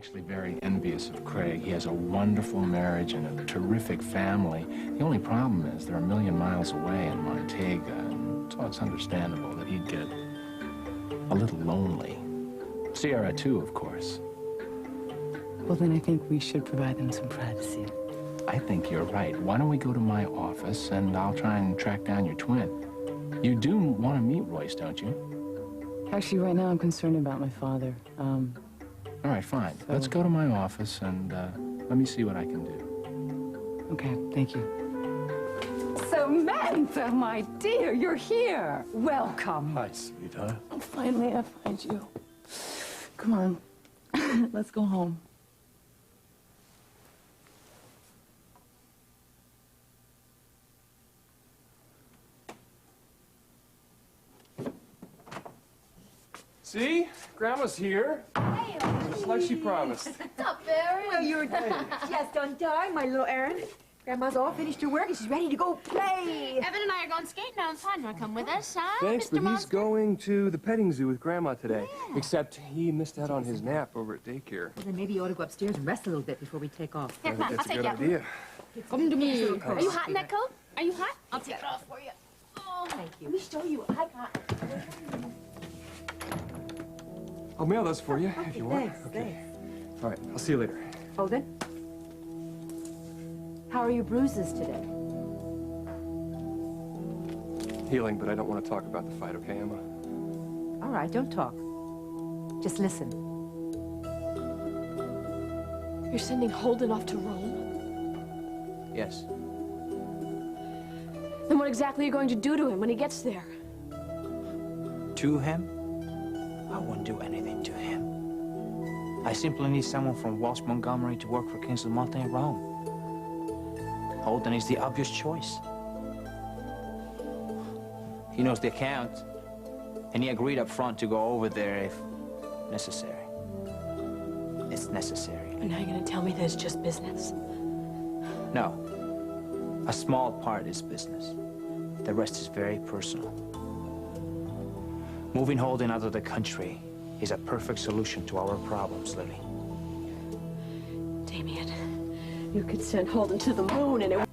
actually very envious of Craig. He has a wonderful marriage and a terrific family. The only problem is they're a million miles away in Montega, and so it's understandable that he'd get a little lonely. Sierra, too, of course. Well, then I think we should provide them some privacy. I think you're right. Why don't we go to my office, and I'll try and track down your twin. You do want to meet Royce, don't you? Actually, right now I'm concerned about my father. All right, fine. So... let's go to my office and let me see what I can do. Okay, thank you. Samantha, my dear, you're here. Welcome. Hi, sweetheart. Oh, finally, I find you. Come on, let's go home. See? Grandma's here. Hey, just like she promised. What's up, Barry? Well, you're just done time, my little errand. Grandma's all finished her work and she's ready to go play. Evan and I are going skating outside. You want to come with us, huh? Thanks, Mr. but he's Monster? going to the petting zoo with Grandma today. Yeah. Except he missed out on his nap over at daycare. Well, then maybe you ought to go upstairs and rest a little bit before we take off. Here, come on, I'll That's a take good you. idea. Come to me. Little coat. Are you hot in that coat? Are you hot? I'll take it off for you. Oh, Thank you. let me show you. I got it. I'll mail those for you Okay, if you want. thanks, Okay. All right, I'll see you later. Oh, then? How are your bruises today? Healing, but I don't want to talk about the fight, okay, Emma? All right, don't talk. Just listen. You're sending Holden off to Rome? Yes. Then what exactly are you going to do to him when he gets there? To him? I won't do anything to him. I simply need someone from Walsh Montgomery to work for Kingsley Malta in Rome. Holden is the obvious choice. He knows the account, and he agreed up front to go over there if necessary. It's necessary. And now you're going to tell me that it's just business? No. A small part is business. The rest is very personal. Moving Holden out of the country is a perfect solution to our problems, Lily. Damian, you could send Holden to the moon and it...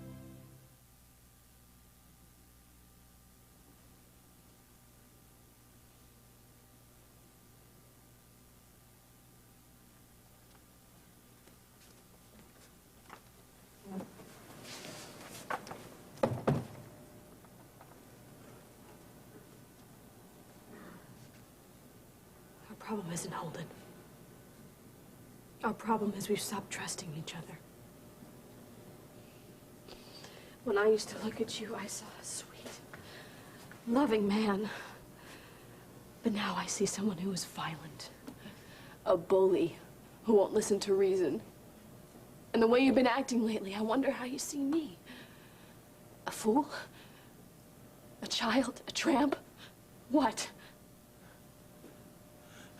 Our problem isn't Holden. Our problem is we've stopped trusting each other. When I used to look at you, I saw a sweet, loving man. But now I see someone who is violent. A bully who won't listen to reason. And the way you've been acting lately, I wonder how you see me. A fool? A child? A tramp? What?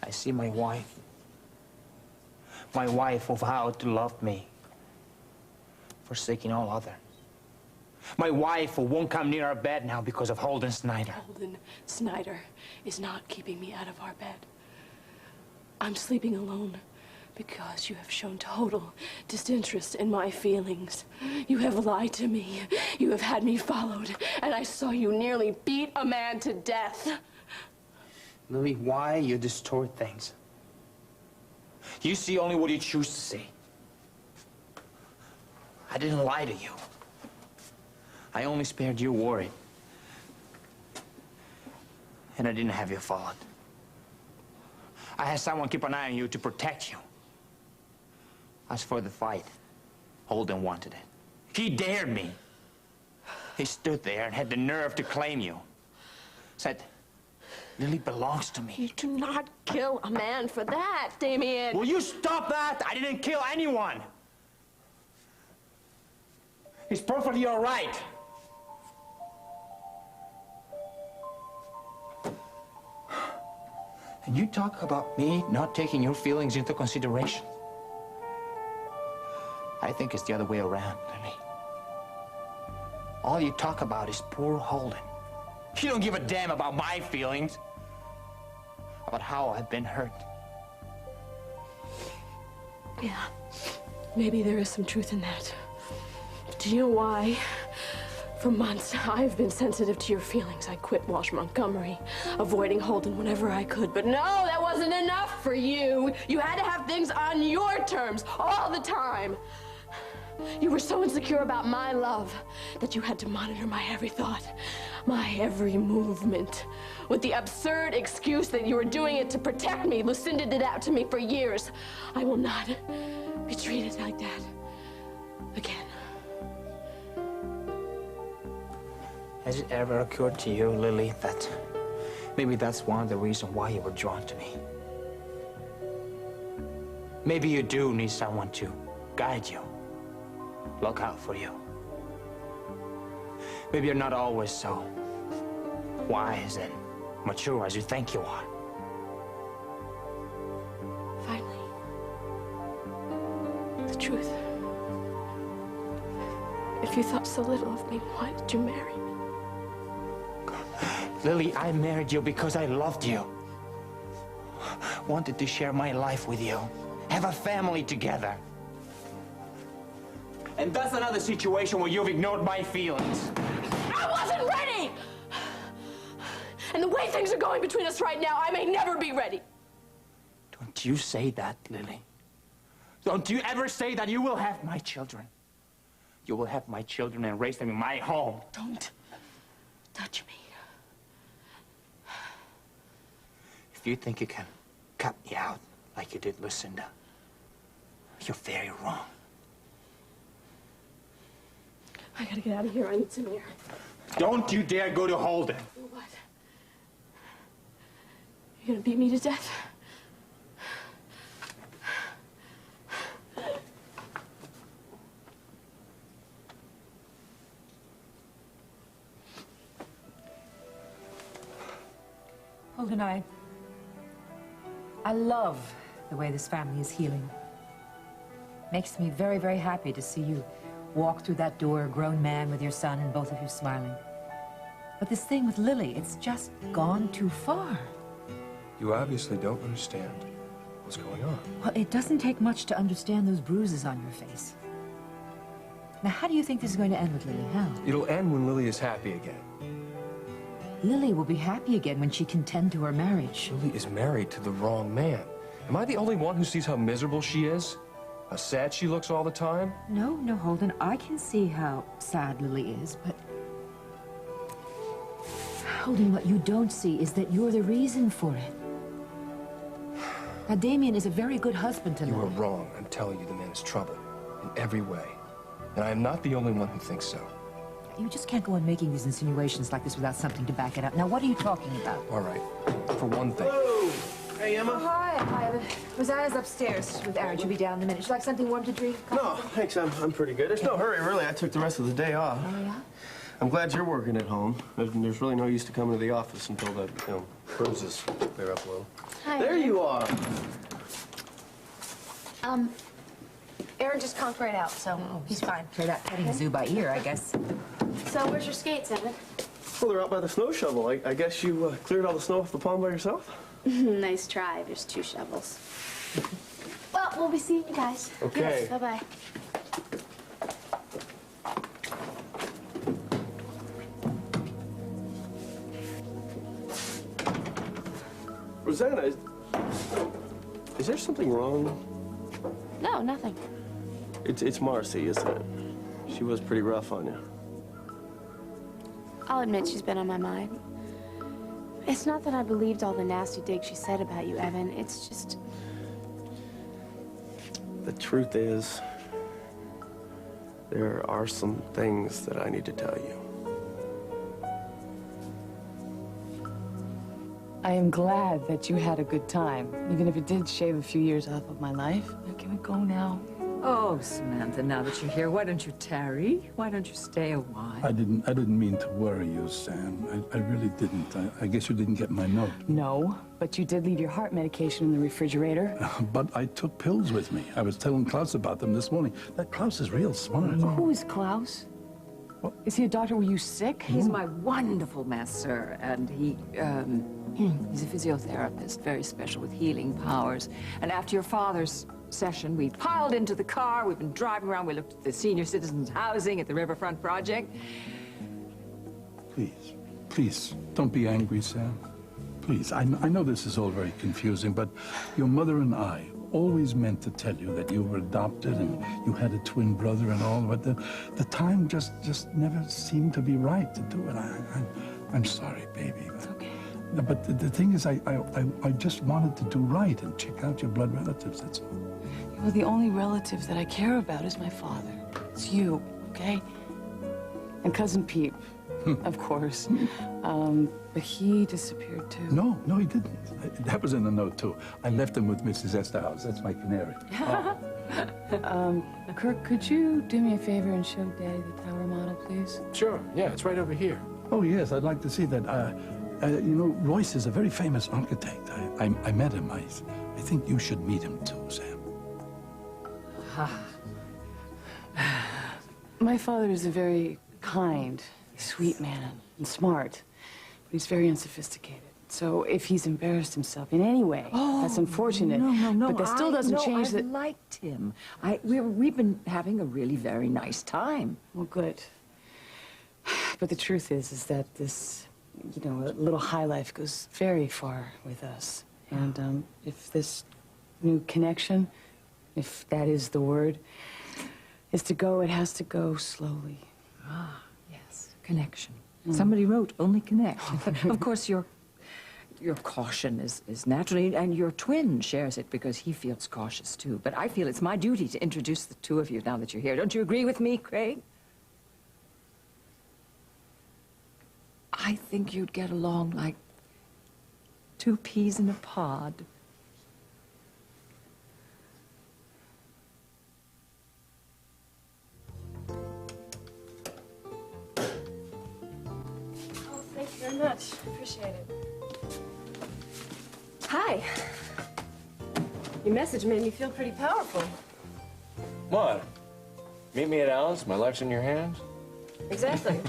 I see my wife. My wife who vowed to love me, forsaking all other. My wife who won't come near our bed now because of Holden Snyder. Holden Snyder is not keeping me out of our bed. I'm sleeping alone because you have shown total disinterest in my feelings. You have lied to me. You have had me followed, and I saw you nearly beat a man to death. Lily, why you distort things? You see only what you choose to see. I didn't lie to you. I only spared you worry. And I didn't have you followed. I had someone keep an eye on you to protect you. As for the fight, Holden wanted it. He dared me. He stood there and had the nerve to claim you. Said, Lily belongs to me. You do not kill a man for that, Damian. Will you stop that? I didn't kill anyone. He's perfectly all right. And you talk about me not taking your feelings into consideration. I think it's the other way around, Lily. All you talk about is poor Holden. You don't give a damn about my feelings, about how I've been hurt. Yeah, maybe there is some truth in that. Do you know why? For months, I've been sensitive to your feelings. I quit Walsh Montgomery, avoiding Holden whenever I could. But no, that wasn't enough for you. You had to have things on your terms all the time. You were so insecure about my love that you had to monitor my every thought, my every movement, with the absurd excuse that you were doing it to protect me. Lucinda did that to me for years. I will not be treated like that again. Has it ever occurred to you, Lily, that maybe that's one of the reasons why you were drawn to me? Maybe you do need someone to guide you, look out for you. Maybe you're not always so wise and mature as you think you are. Finally, the truth. If you thought so little of me, why did you marry me? Lily, I married you because I loved you. Wanted to share my life with you. Have a family together. And that's another situation where you've ignored my feelings. I wasn't ready! And the way things are going between us right now, I may never be ready. Don't you say that, Lily. Don't you ever say that you will have my children. You will have my children and raise them in my home. Don't touch me. If you think you can cut me out like you did Lucinda, you're very wrong. I gotta get out of here. I need some air. Don't you dare go to Holden. What? You're gonna beat me to death? Holden, I love the way this family is healing. Makes me very, very happy to see you walk through that door, a grown man with your son, and both of you smiling. But this thing with Lily, it's just gone too far. You obviously don't understand what's going on. Well, it doesn't take much to understand those bruises on your face. Now, how do you think this is going to end with Lily? How? It'll end when Lily is happy again. Lily will be happy again when she can tend to her marriage. Lily is married to the wrong man. Am I the only one who sees how miserable she is? How sad she looks all the time? No, Holden, I can see how sad Lily is, but... Holden, what you don't see is that you're the reason for it. Now, Damian is a very good husband to Lily. You are wrong. I'm telling you, the man is trouble in every way. And I am not the only one who thinks so. You just can't go on making these insinuations like this without something to back it up. Now, what are you talking about? All right. For one thing. Whoa! Hey, Emma. Oh, hi. Rosanna's upstairs with Aaron. She'll be down in a minute. Would you like something warm to drink? No, thanks. I'm pretty good. There's no hurry, really. I took the rest of the day off. Oh, yeah? I'm glad you're working at home. There's really no use to coming to the office until the bruises clear up a little. Hi. There you are. Aaron just conked right out, so he's fine. Hear that petting the zoo by ear, I guess. So where's your skates, Evan? Well, they're out by the snow shovel. I guess you cleared all the snow off the pond by yourself? Nice try. There's 2 shovels. Well, we'll be seeing you guys. Okay. Yes, bye-bye. Rosanna, is there something wrong? No, nothing. It's Marcy, isn't it? She was pretty rough on you. I'll admit she's been on my mind. It's not that I believed all the nasty digs she said about you, Evan. It's just... The truth is, there are some things that I need to tell you. I am glad that you had a good time, even if it did shave a few years off of my life. Now, can we go now? Oh, Samantha, now that you're here, why don't you tarry? Why don't you stay a while? I didn't mean to worry you, Sam. I really didn't. I guess you didn't get my note. No, but you did leave your heart medication in the refrigerator. But I took pills with me. I was telling Klaus about them this morning. That Klaus is real smart. Who is Klaus? What? Is he a doctor? Were you sick? He's my wonderful master, and he's a physiotherapist, very special with healing powers. And after your father's session, we piled into the car, we've been driving around, we looked at the senior citizens housing at the Riverfront Project. Please, please, don't be angry, Sam. Please, I know this is all very confusing, but your mother and I always meant to tell you that you were adopted and you had a twin brother and all, but the time just never seemed to be right to do it. I'm sorry, baby. It's okay. But the thing is, I just wanted to do right and check out your blood relatives, that's all. Well, the only relative that I care about is my father. It's you, okay? And Cousin Pete, of course. But he disappeared, too. No, he didn't. That was in the note, too. I left him with Mrs. Esterhaus. That's my canary. Kirk, could you do me a favor and show Daddy the tower model, please? Sure, yeah, it's right over here. Oh, yes, I'd like to see that. You know, Royce is a very famous architect. I met him. I think you should meet him, too, Sam. My father is a very kind, sweet man and smart, but he's very unsophisticated. So if he's embarrassed himself in any way, that's unfortunate. No. But that still doesn't change that. I liked him. We've been having a really very nice time. Well, good. But the truth is that this, you know, a little high life goes very far with us. And if this new connection, if that is the word, is to go, it has to go slowly. Ah, yes, connection. Somebody wrote, only connect. Of course, your caution is naturally, and your twin shares it because he feels cautious, too. But I feel it's my duty to introduce the two of you now that you're here. Don't you agree with me, Craig? I think you'd get along like two peas in a pod. Thank you very much. Appreciate it. Hi. Your message made me feel pretty powerful. What? Meet me at Alan's? My life's in your hands? Exactly.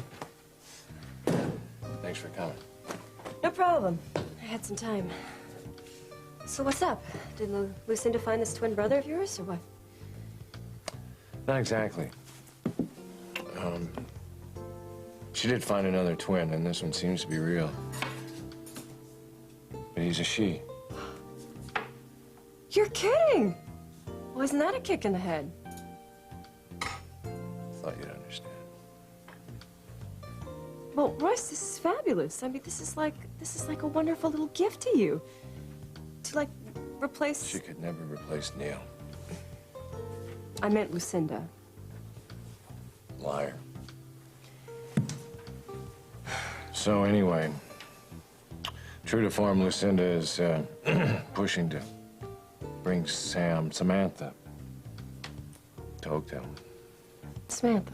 Thanks for coming. No problem. I had some time. So what's up? Did Lucinda find this twin brother of yours, or what? Not exactly. She did find another twin, and this one seems to be real. But he's a she. You're kidding! Well, isn't that a kick in the head? Thought you'd understand. Well, Royce, this is fabulous. I mean, this is like a wonderful little gift to you. To, like, replace... She could never replace Neil. I meant Lucinda. Liar. So anyway, true to form, Lucinda is pushing to bring Samantha to Oakdale. Samantha.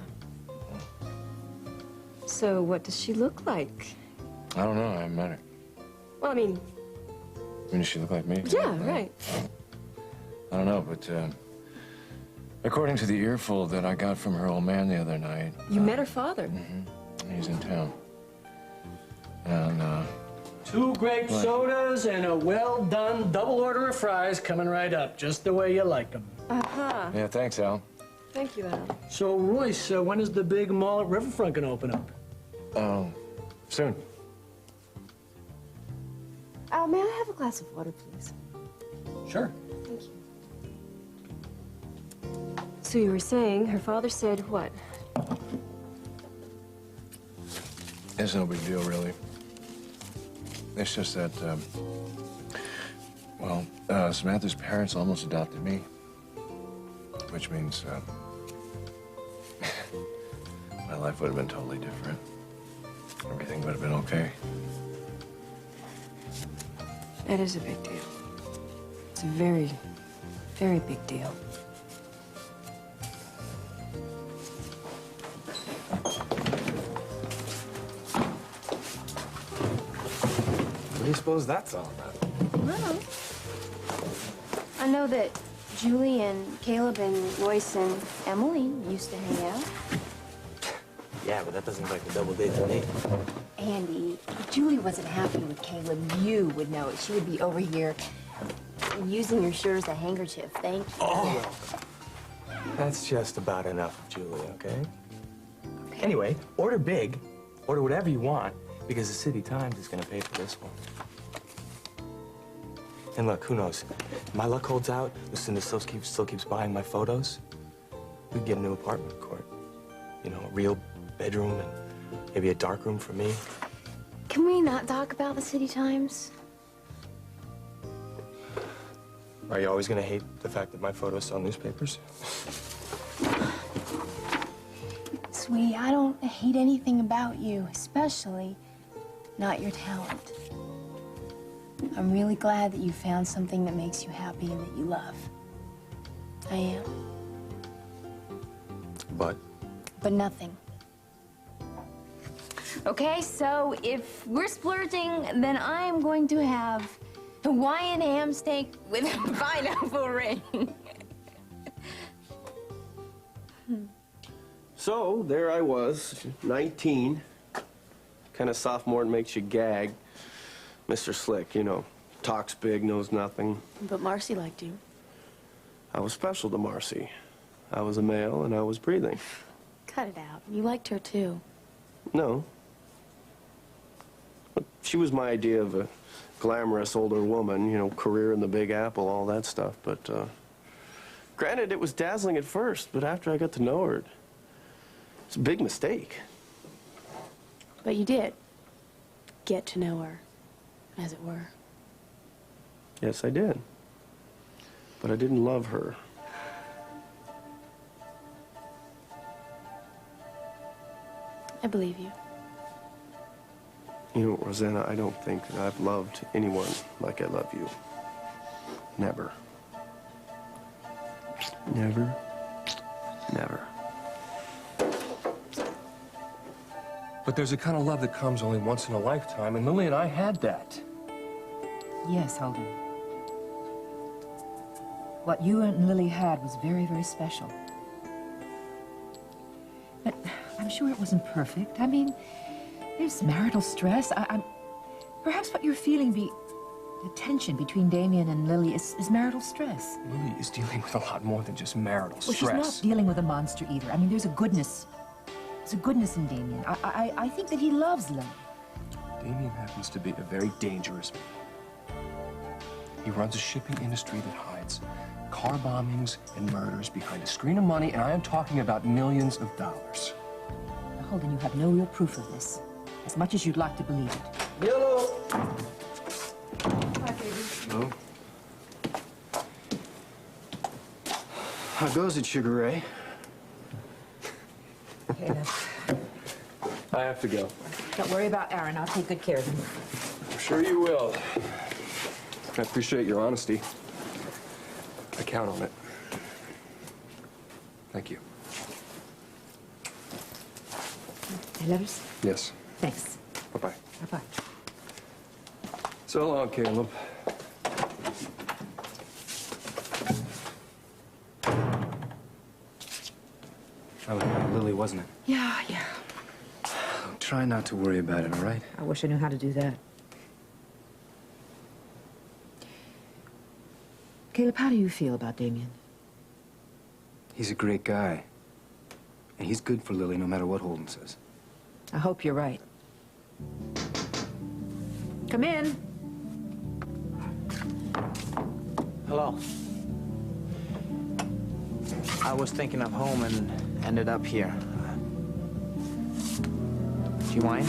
So what does she look like? I don't know, I haven't met her. Well, I mean... Does she look like me? Yeah, right. I don't know, but according to the earful that I got from her old man the other night... You met her father? Mm-hmm. He's in town. And, 2 grape sodas and a well-done double order of fries coming right up, just the way you like them. Uh-huh. Yeah, thanks, Al. Thank you, Al. So, Royce, when is the big mall at Riverfront gonna open up? Soon. Al, may I have a glass of water, please? Sure. Thank you. So you were saying her father said what? It's no big deal, really. It's just that, Samantha's parents almost adopted me. Which means, my life would have been totally different. Everything would have been okay. That is a big deal. It's a very, very big deal. What do you suppose that's all about? Well, I know that Julie and Caleb and Royce and Emily used to hang out. Yeah, but that doesn't look like a double date to me. Andy, if Julie wasn't happy with Caleb, you would know it. She would be over here using your shirt as a handkerchief. Thank you. Oh! That's just about enough of Julie, okay? Anyway, order big. Order whatever you want, because the City Times is going to pay for this one. And look, who knows? If my luck holds out, Lucinda still keeps buying my photos. We could get a new apartment, Court. You know, a real bedroom and maybe a dark room for me. Can we not talk about the City Times? Are you always going to hate the fact that my photos sell newspapers? Sweetie, I don't hate anything about you, especially not your talent. I'm really glad that you found something that makes you happy and that you love. I am. But nothing. Okay, so if we're splurging, then I'm going to have Hawaiian ham steak with a pineapple ring. So, there I was, 19. Kind of sophomore and makes you gag. Mr. Slick, you know, talks big, knows nothing. But Marcy liked you. I was special to Marcy. I was a male and I was breathing. Cut it out. You liked her, too. No. But she was my idea of a glamorous older woman, you know, career in the Big Apple, all that stuff. But, granted, it was dazzling at first, but after I got to know her, it's a big mistake. But you did get to know her, as it were. Yes, I did. But I didn't love her. I believe you. You know, Rosanna, I don't think that I've loved anyone like I love you. Never. Never. Never. But there's a kind of love that comes only once in a lifetime, and Lily and I had that. Yes, Holden. What you and Lily had was very, very special. But I'm sure it wasn't perfect. I mean, there's marital stress. Perhaps what you're feeling, the tension between Damian and Lily is marital stress. Lily is dealing with a lot more than just marital stress. Well, she's not dealing with a monster either. I mean, there's a goodness. There's a goodness in Damian. I think that he loves Lily. Damian happens to be a very dangerous man. He runs a shipping industry that hides car bombings and murders behind a screen of money, and I am talking about millions of dollars. Now, Holden, you have no real proof of this, as much as you'd like to believe it. Yellow! Hi, baby. Hello. How goes it, Sugar Ray? Okay, now, I have to go. don't worry about Aaron. I'll take good care of him. I'm sure you will. I appreciate your honesty. I count on it. Thank you. Hey, letters? Yes. Thanks. Bye-bye. Bye-bye. So long, Caleb. That was about Lily, wasn't it? Yeah. Try not to worry about it, all right? I wish I knew how to do that. Caleb, how do you feel about Damian? He's a great guy. And he's good for Lily no matter what Holden says. I hope you're right. Come in. Hello. I was thinking of home and ended up here. Do you mind?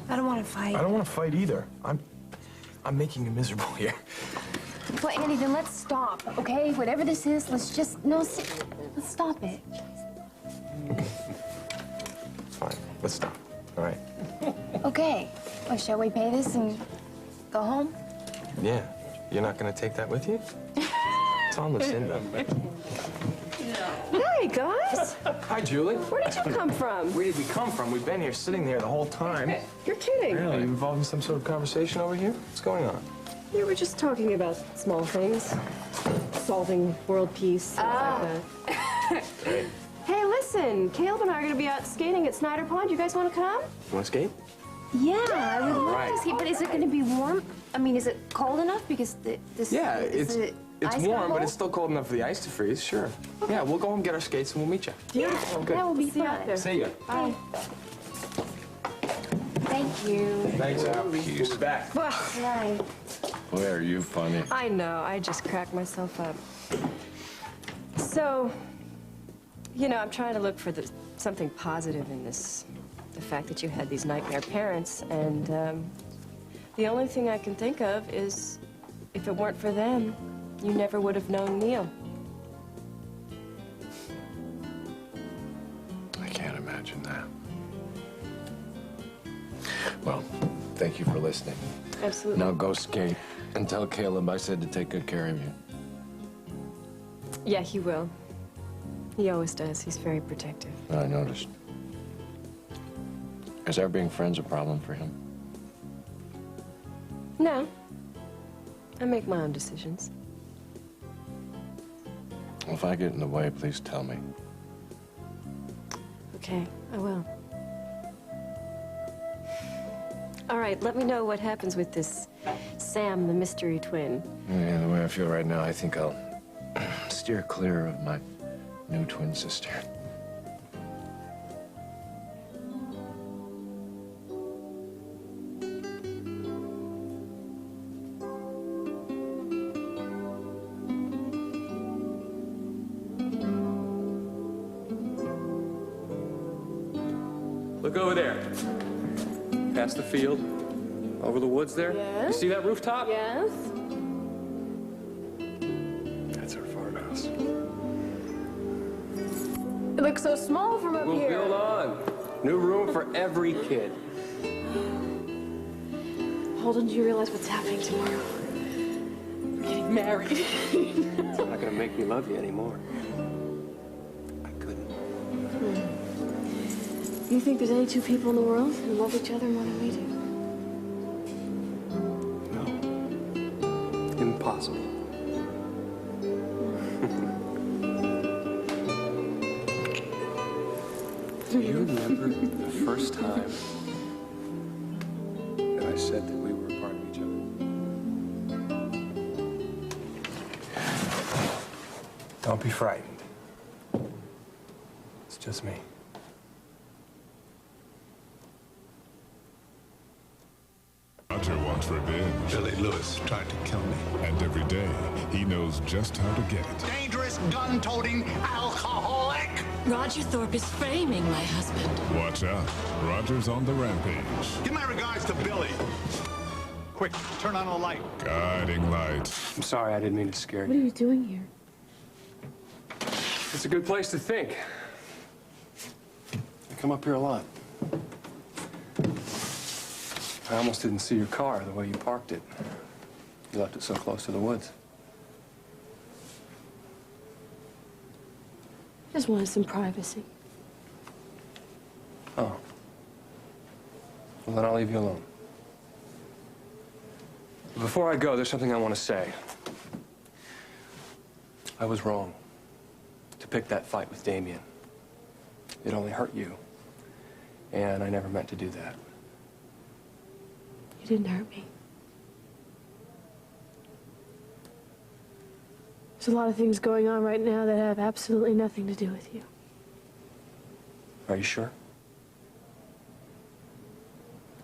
I don't want to fight. I don't want to fight either. I'm making you miserable here. Well, Andy, then let's stop, okay? Whatever this is, let's just, no, let's stop it. It's fine. Let's stop. All right? Okay. Well, shall we pay this and go home? Yeah. You're not gonna take that with you? It's on Lucinda. Hey, guys. Hi, Julie. Where did you come from? Where did we come from? We've been here sitting there the whole time. You're kidding. Really? You involved in some sort of conversation over here? What's going on? We were just talking about small things. Solving world peace, things like that. Great. Hey, listen. Caleb and I are going to be out skating at Snyder Pond. You guys want to come? You want to skate? Yeah, I would love Right. to see. But is it going to be warm? I mean, is it cold enough? Because this. Yeah, is it's ice warm, cold? but it's still cold enough for the ice to freeze, sure. Okay. Yeah, we'll go and get our skates and we'll meet you. Beautiful. Good. That will be See you out fun. there. See ya. Bye. Thank you. Thanks, Al. We'll be back. Well, Right. Boy, are you funny. I know. I just cracked myself up. So, you know, I'm trying to look for something positive in this. The fact that you had these nightmare parents, and the only thing I can think of is if it weren't for them, you never would have known Neil. I can't imagine that. Well, thank you for listening. Absolutely. Now go skate and tell Caleb I said to take good care of you. Yeah, he will. He always does. He's very protective. I noticed. Is our being friends a problem for him? No. I make my own decisions. Well, if I get in the way, please tell me. Okay, I will. All right, let me know what happens with this Sam, the mystery twin. Yeah, the way I feel right now, I think I'll steer clear of my new twin sister. Look over there. Past the field, over the woods there. Yes? You see that rooftop? Yes? That's our farmhouse. It looks so small from up We'll here. build on. New room for every kid. Holden, do you realize what's happening tomorrow? We're getting married. It's not gonna make me love you anymore. I couldn't. You think there's any two people in the world who love each other more than we do? No. Impossible. Do you remember the first time that I said that we were a part of each other? Don't be frightened. It's just me. Roger wants revenge. Billy Lewis tried to kill me. And every day, he knows just how to get it. Dangerous, gun-toting alcoholic! Roger Thorpe is framing my husband. Watch out. Roger's on the rampage. Give my regards to Billy. Quick, turn on the light. Guiding light. I'm sorry, I didn't mean to scare What are you. you doing here? It's a good place to think. I come up here a lot. I almost didn't see your car the way you parked it. You left it so close to the woods. Just wanted some privacy. Oh. Well, then I'll leave you alone. Before I go, there's something I want to say. I was wrong to pick that fight with Damian. It only hurt you. And I never meant to do that. You didn't hurt me. There's a lot of things going on right now that have absolutely nothing to do with you. Are you sure?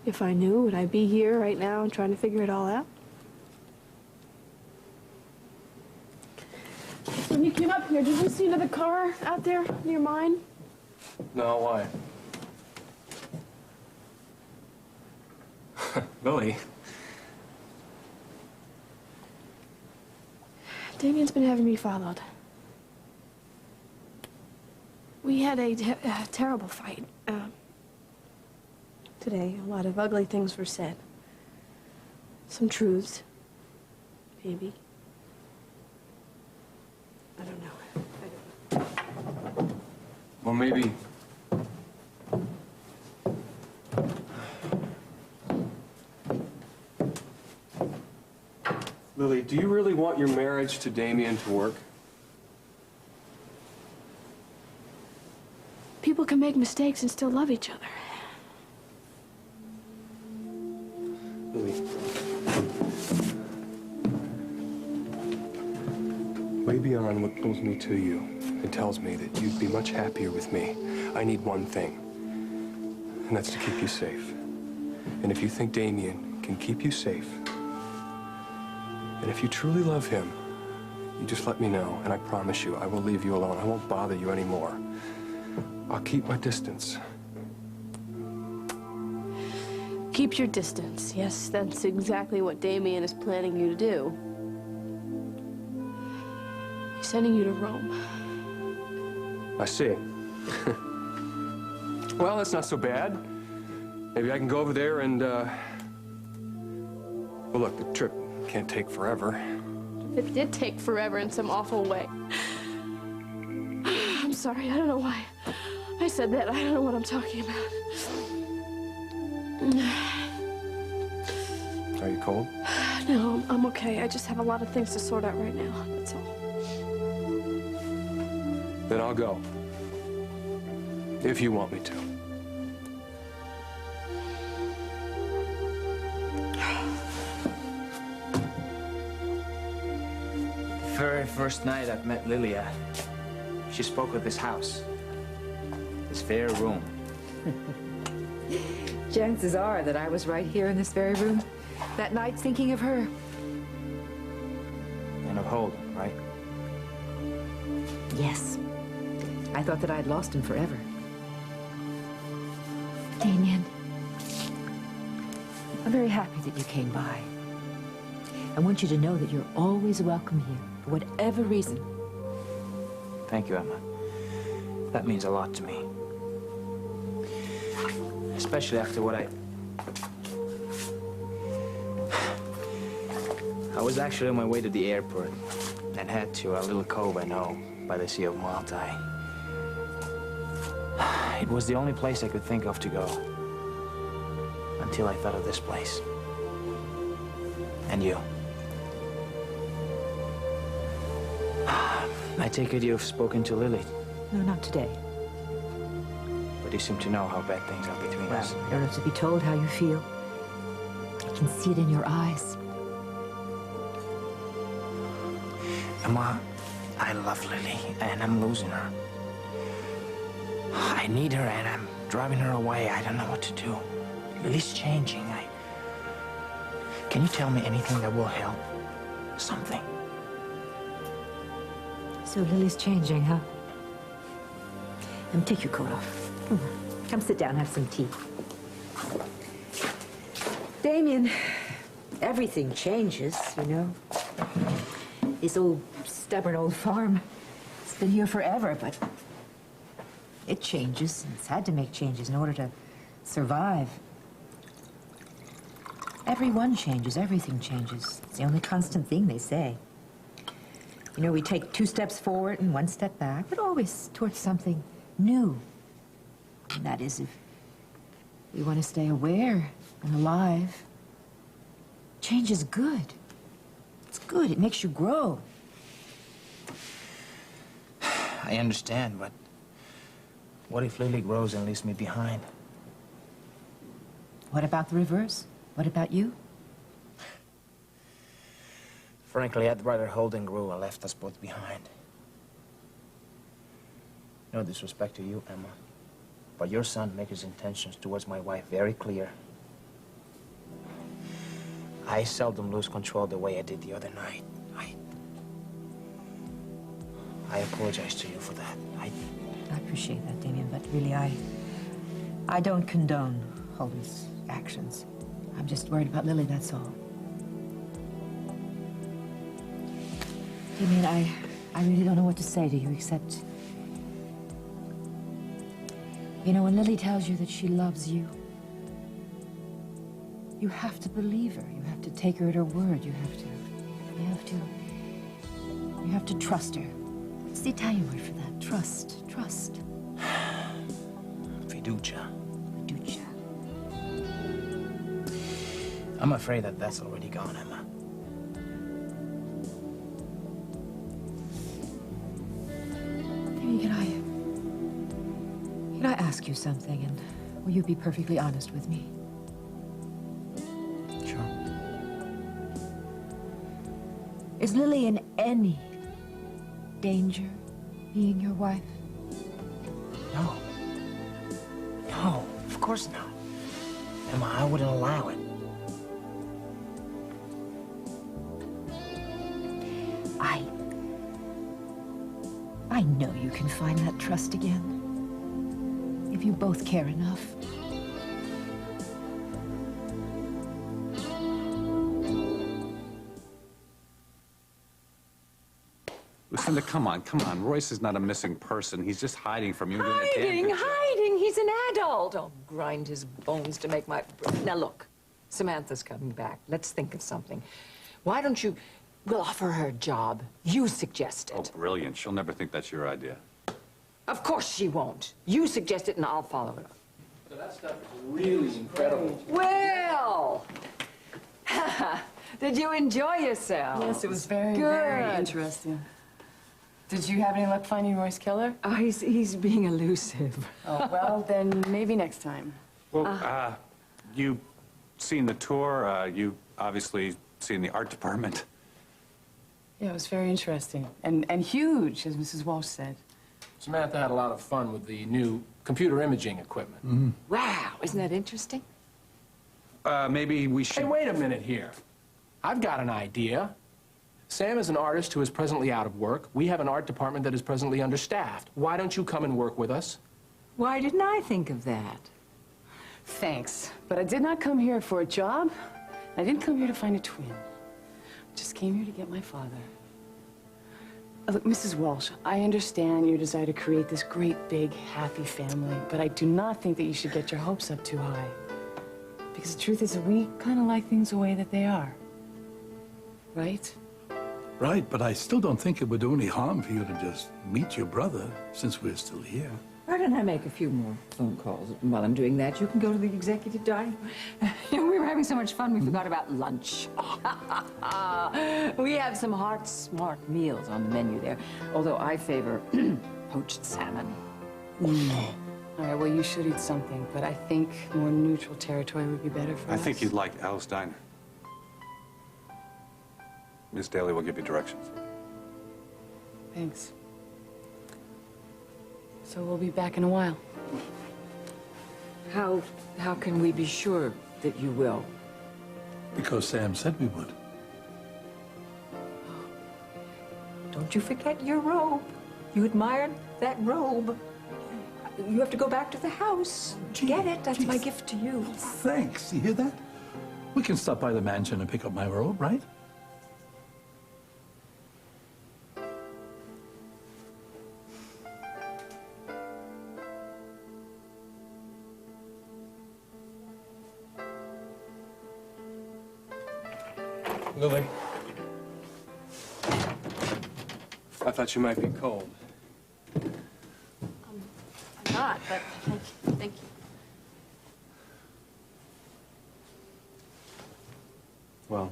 If I knew, would I be here right now and trying to figure it all out? When you came up here, did you see another car out there near mine? No, why? Billy. Damian's been having me followed. We had a terrible fight. Today, a lot of ugly things were said. Some truths, maybe. I don't know. Well, maybe... Lily, do you really want your marriage to Damian to work? People can make mistakes and still love each other. Lily. Way beyond what pulls me to you, it tells me that you'd be much happier with me. I need one thing, and that's to keep you safe. And if you think Damian can keep you safe, and if you truly love him, you just let me know, and I promise you, I will leave you alone. I won't bother you anymore. I'll keep my distance. Keep your distance. Yes, that's exactly what Damian is planning you to do. He's sending you to Rome. I see. Well, that's not so bad. Maybe I can go over there and, well, look, the trip can't take forever. It did take forever in some awful way. I'm sorry, I don't know why I said that. I don't know what I'm talking about. Are you cold? No, I'm okay. I just have a lot of things to sort out right now, that's all. Then I'll go. If you want me to. Very first night I've met Lily, she spoke of this house, this very room. Chances are that I was right here in this very room that night thinking of her. And of Holden, right? Yes. I thought that I'd lost him forever. Damian, I'm very happy that you came by. I want you to know that you're always welcome here, for whatever reason. Thank you, Emma. That means a lot to me. Especially after what I was actually on my way to the airport and head to a little cove I know by the Sea of Malta. It was the only place I could think of to go until I thought of this place. And you. I take it you've spoken to Lily. No, not today. But you seem to know how bad things are between us. I don't have to be told how you feel. I can see it in your eyes. Emma, I love Lily, and I'm losing her. I need her, and I'm driving her away. I don't know what to do. Lily's changing. Can you tell me anything that will help? Something. So Lily's changing, huh? Take your coat off. Come sit down, have some tea. Damian, everything changes, you know. This old, stubborn old farm, it's been here forever, but it changes. It's had to make changes in order to survive. Everyone changes, everything changes. It's the only constant thing, they say. You know, we take 2 steps forward and 1 step back, but always towards something new. And that is if we want to stay aware and alive. Change is good. It's good. It makes you grow. I understand, but what if Lily grows and leaves me behind? What about the reverse? What about you? Frankly, I'd rather Holden grew and left us both behind. No disrespect to you, Emma, but your son makes his intentions towards my wife very clear. I seldom lose control the way I did the other night. I apologize to you for that. I appreciate that, Damian, but really, I don't condone Holden's actions. I'm just worried about Lily, that's all. Damian, I really don't know what to say to you except... You know, when Lily tells you that she loves you, you have to believe her. You have to take her at her word. You have to trust her. What's the Italian word for that? Trust. Fiducia. Fiducia. I'm afraid that that's already gone, Emma. Maybe can I ask you something, and will you be perfectly honest with me? Sure. Is Lily in any danger being your wife? No. No, of course not. Emma, I wouldn't allow it. I know you can find that trust again. If you both care enough. Lucinda, come on. Royce is not a missing person. He's just hiding from you. Hiding. He's an adult. I'll grind his bones to make my... Now, look, Samantha's coming back. Let's think of something. Why don't you... We'll offer her a job. You suggest it. Oh, brilliant. She'll never think that's your idea. Of course she won't. You suggest it, and I'll follow it up. So that stuff is really incredible. Well, did you enjoy yourself? Yes, it was very interesting. Did you have any luck finding Roy's killer? Oh, he's being elusive. Oh, well, then maybe next time. Well, you seen the tour. You obviously seen the art department. Yeah, it was very interesting. And huge, as Mrs. Walsh said. Samantha had a lot of fun with the new computer imaging equipment. Wow, isn't that interesting? Maybe we should... Hey, wait a minute here. I've got an idea. Sam is an artist who is presently out of work. We have an art department that is presently understaffed. Why don't you come and work with us? Why didn't I think of that? Thanks, but I did not come here for a job. I didn't come here to find a twin. I just came here to get my father. Look, Mrs. Walsh, I understand your desire to create this great, big, happy family, but I do not think that you should get your hopes up too high. Because the truth is that we kind of like things the way that they are. Right? Right, but I still don't think it would do any harm for you to just meet your brother, since we're still here. Why don't I make a few more phone calls? While I'm doing that, you can go to the executive dining room. You know, we were having so much fun, we forgot about lunch. We have some heart-smart meals on the menu there, although I favor poached salmon. All right, well, you should eat something, but I think more neutral territory would be better for us. I think you'd like Alice Diner. Miss Daly will give you directions. Thanks. So we'll be back in a while. How can we be sure that you will? Because Sam said we would. Don't you forget your robe. You admired that robe. You have to go back to the house. Get it. That's my gift to you. Thanks. You hear that? We can stop by the mansion and pick up my robe, right? Lily. I thought you might be cold. I'm not, but thank you. Well.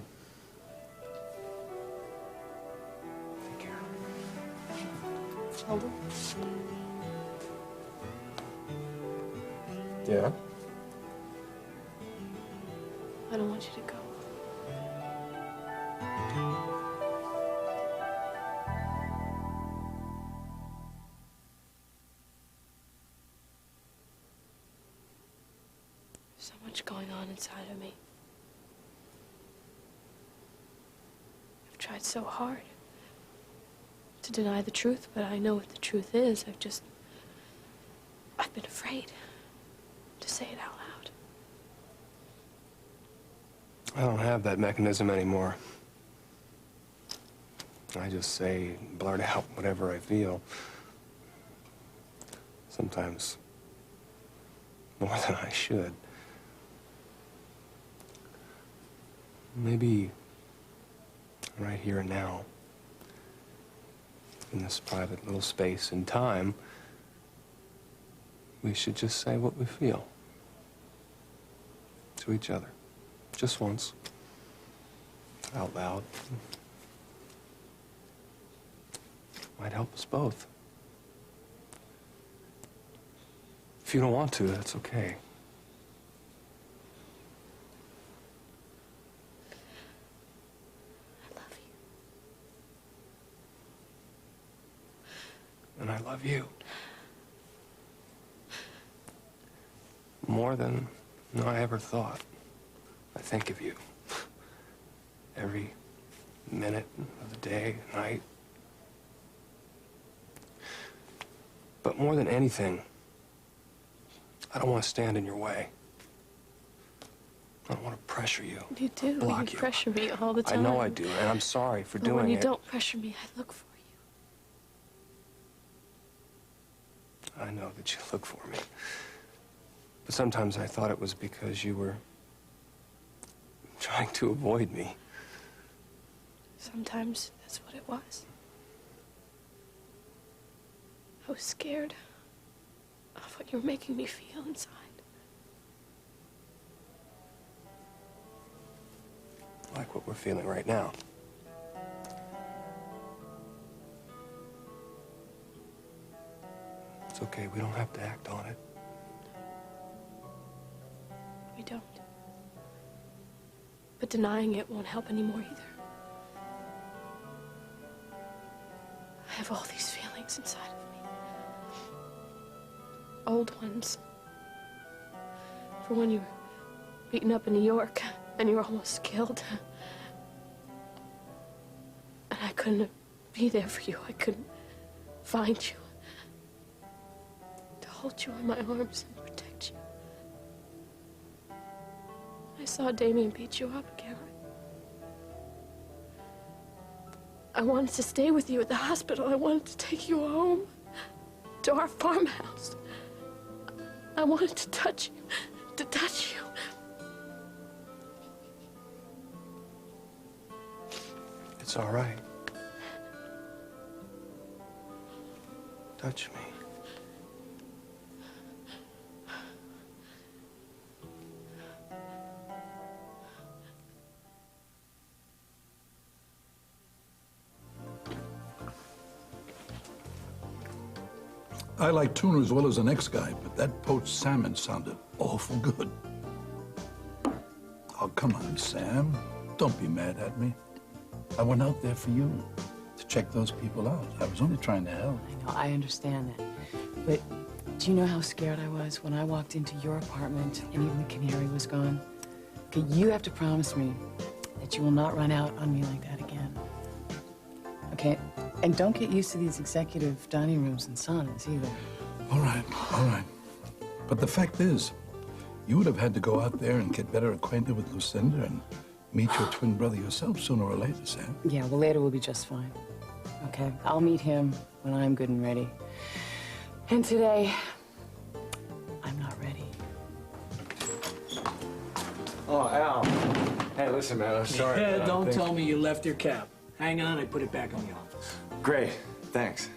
Take care. Hold it. Yeah? I don't want you to go. So much going on inside of me. I've tried so hard to deny the truth, but I know what the truth is. I've been afraid to say it out loud. I don't have that mechanism anymore. I just say, blurt out whatever I feel. Sometimes more than I should. Maybe right here and now, in this private little space and time, we should just say what we feel to each other, just once, out loud. Might help us both. If you don't want to, that's okay. And I love you. More than I ever thought. I think of you. Every minute of the day, night. But more than anything, I don't want to stand in your way. I don't want to pressure you. You do. Block You pressure me all the time. I know I do, and I'm sorry for But doing it. when you don't pressure me, I look for you. I know that you look for me. But sometimes I thought it was because you were trying to avoid me. Sometimes that's what it was. I was scared of what you were making me feel inside. Like what we're feeling right now. It's okay, we don't have to act on it. We don't. But denying it won't help anymore either. I have all these feelings inside of me. Old ones. For when you were beaten up in New York and you were almost killed. And I couldn't be there for you. I couldn't find you. To hold you in my arms and protect you. I saw Damian beat you up again. I wanted to stay with you at the hospital. I wanted to take you home. To our farmhouse. I wanted to touch you. To touch you. It's all right. Touch me. I like tuna as well as the next guy, but that poached salmon sounded awful good. Oh, come on, Sam. Don't be mad at me. I went out there for you, to check those people out. I was only trying to help. I know, I understand that. But do you know how scared I was when I walked into your apartment and even the canary was gone? Okay, you have to promise me that you will not run out on me like that again. Okay? And don't get used to these executive dining rooms and saunas either. All right, all right. But the fact is, you would have had to go out there and get better acquainted with Lucinda and meet your twin brother yourself sooner or later, Sam. Yeah, well, later will be just fine. Okay? I'll meet him when I'm good and ready. And today, I'm not ready. Oh, Al. Hey, listen, man, I'm sorry. Yeah, don't tell me you left your cap. Hang on, I put it back in the office. Great, thanks.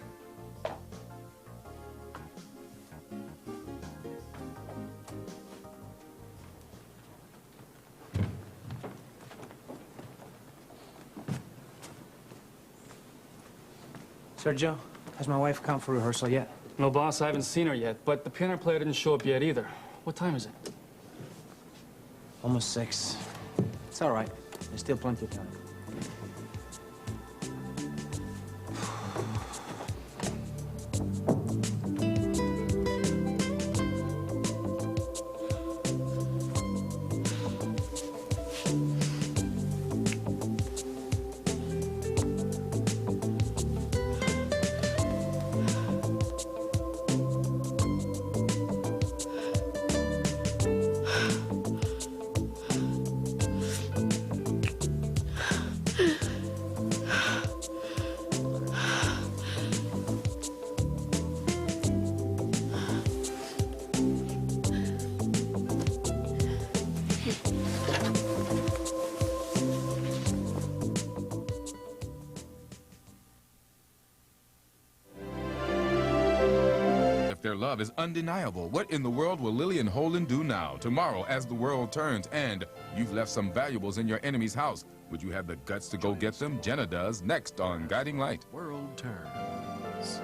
Sergio, has my wife come for rehearsal yet? No, boss, I haven't seen her yet, but the piano player didn't show up yet either. What time is it? Almost 6. It's all right. There's still plenty of time. Their love is undeniable. What in the world will Lily and Holden do now? Tomorrow, as the world turns, and you've left some valuables in your enemy's house. Would you have the guts to go get them? Jenna does, next on Guiding Light. World turns.